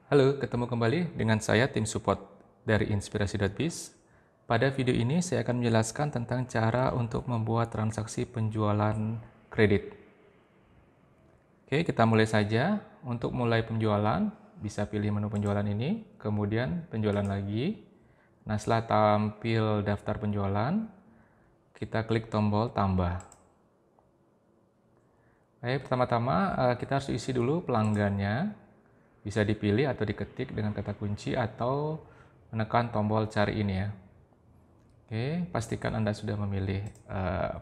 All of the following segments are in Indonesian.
Halo, ketemu kembali dengan saya tim support dari Inspirasi.biz. Pada video ini saya akan menjelaskan tentang cara untuk membuat transaksi penjualan kredit. Oke, kita mulai saja. Untuk mulai penjualan, bisa pilih menu penjualan ini, kemudian penjualan lagi. Nah, setelah tampil daftar penjualan, kita klik tombol tambah. Baik, pertama-tama kita harus isi dulu pelanggannya. Bisa dipilih atau diketik dengan kata kunci atau menekan tombol cari ini ya. Oke, pastikan Anda sudah memilih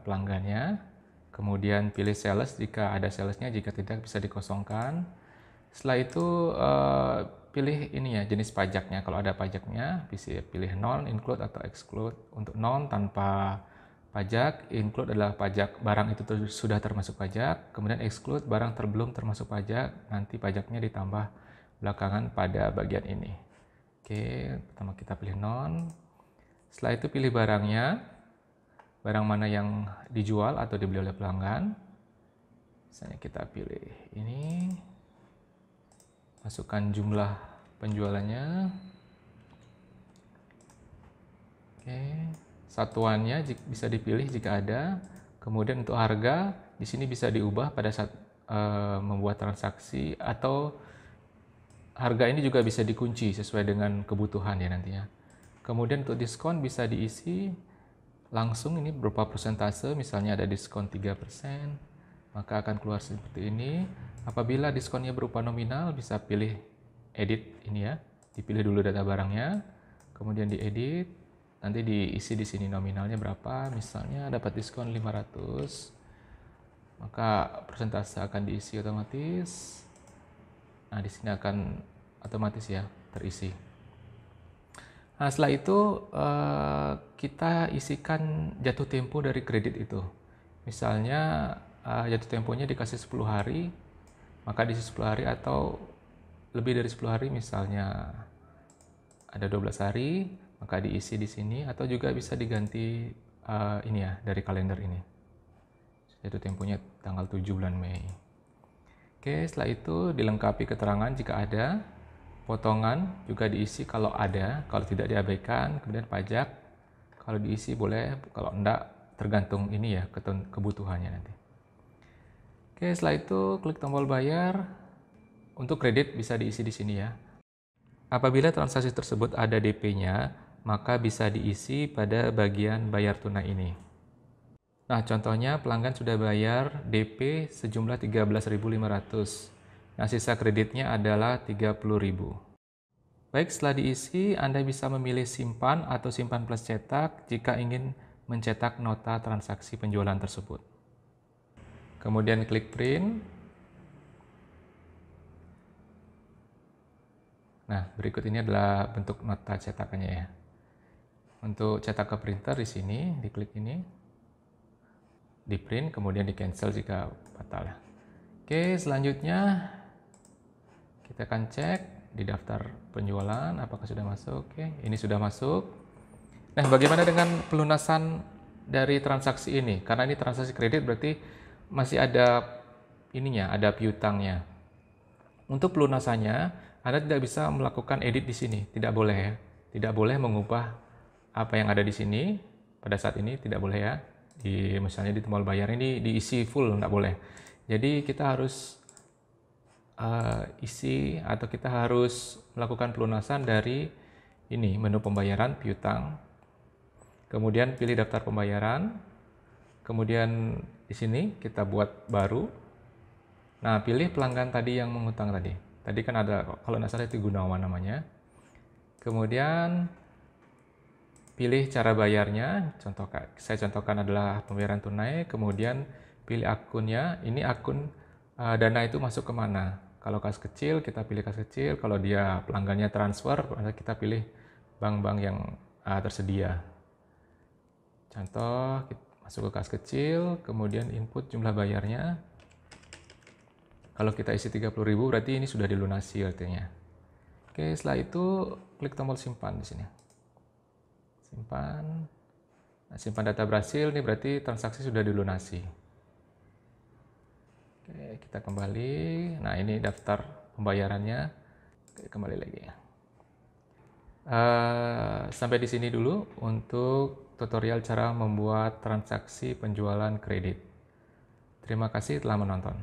pelanggannya. Kemudian pilih sales jika ada salesnya, jika tidak bisa dikosongkan. Setelah itu pilih ini ya, jenis pajaknya. Kalau ada pajaknya, bisa pilih non, include atau exclude. Untuk non tanpa pajak, include adalah pajak barang itu sudah termasuk pajak, kemudian exclude barang belum termasuk pajak, nanti pajaknya ditambah belakangan pada bagian ini. Oke, pertama kita pilih non. Setelah itu pilih barangnya, barang mana yang dijual atau dibeli oleh pelanggan. Misalnya kita pilih ini, masukkan jumlah penjualannya. Oke, satuannya bisa dipilih jika ada. Kemudian untuk harga, di sini bisa diubah pada saat membuat transaksi, atau harga ini juga bisa dikunci sesuai dengan kebutuhan ya nantinya. Kemudian untuk diskon bisa diisi langsung ini berupa persentase, misalnya ada diskon 3%, maka akan keluar seperti ini. Apabila diskonnya berupa nominal, bisa pilih edit ini ya, dipilih dulu data barangnya, kemudian diedit, nanti diisi di sini nominalnya berapa, misalnya dapat diskon 500, maka persentase akan diisi otomatis. Nah, di sini akan otomatis ya terisi. Nah, setelah itu kita isikan jatuh tempo dari kredit itu. Misalnya jatuh temponya dikasih 10 hari, maka diisi 10 hari atau lebih dari 10 hari, misalnya ada 12 hari, maka diisi di sini, atau juga bisa diganti ini ya dari kalender ini. Jatuh temponya tanggal 7 bulan Mei. Oke, setelah itu dilengkapi keterangan jika ada. Potongan juga diisi kalau ada, kalau tidak diabaikan. Kemudian pajak, kalau diisi boleh, kalau enggak tergantung ini ya, kebutuhannya nanti. Oke, setelah itu klik tombol bayar. Untuk kredit bisa diisi di sini ya. Apabila transaksi tersebut ada DP-nya, maka bisa diisi pada bagian bayar tunai ini. Nah, contohnya pelanggan sudah bayar DP sejumlah 13.500. Nah, sisa kreditnya adalah 30.000. Baik, setelah diisi, Anda bisa memilih simpan atau simpan plus cetak jika ingin mencetak nota transaksi penjualan tersebut. Kemudian klik print. Nah, berikut ini adalah bentuk nota cetakannya ya. Untuk cetak ke printer di sini, diklik ini, di print, kemudian di cancel jika batal. Oke, selanjutnya kita akan cek di daftar penjualan apakah sudah masuk. Oke, ini sudah masuk. Nah, bagaimana dengan pelunasan dari transaksi ini? Karena ini transaksi kredit, berarti masih ada ininya, ada piutangnya. Untuk pelunasannya, Anda tidak bisa melakukan edit di sini, tidak boleh ya. Tidak boleh mengubah apa yang ada di sini pada saat ini, tidak boleh ya. Misalnya di tombol bayar ini diisi full, tidak boleh. Jadi kita harus isi atau kita harus melakukan pelunasan dari ini menu pembayaran piutang. Kemudian pilih daftar pembayaran. Kemudian di sini kita buat baru. Nah, pilih pelanggan tadi yang mengutang tadi. Tadi kan ada, kalau tidak salah itu Gunawan namanya. Kemudian pilih cara bayarnya. Saya contohkan adalah pembayaran tunai. Kemudian pilih akunnya. Ini akun dana itu masuk kemana. Kalau kas kecil, kita pilih kas kecil. Kalau dia pelanggannya transfer, kita pilih bank-bank yang tersedia. Contoh, masuk ke kas kecil, kemudian input jumlah bayarnya. Kalau kita isi 30.000 berarti ini sudah dilunasi artinya. Oke, setelah itu klik tombol simpan di sini. Simpan. Nah, simpan data berhasil, ini berarti transaksi sudah dilunasi. Oke, kita kembali. Nah, ini daftar pembayarannya. Oke, kembali lagi ya. Sampai di sini dulu untuk tutorial cara membuat transaksi penjualan kredit. Terima kasih telah menonton.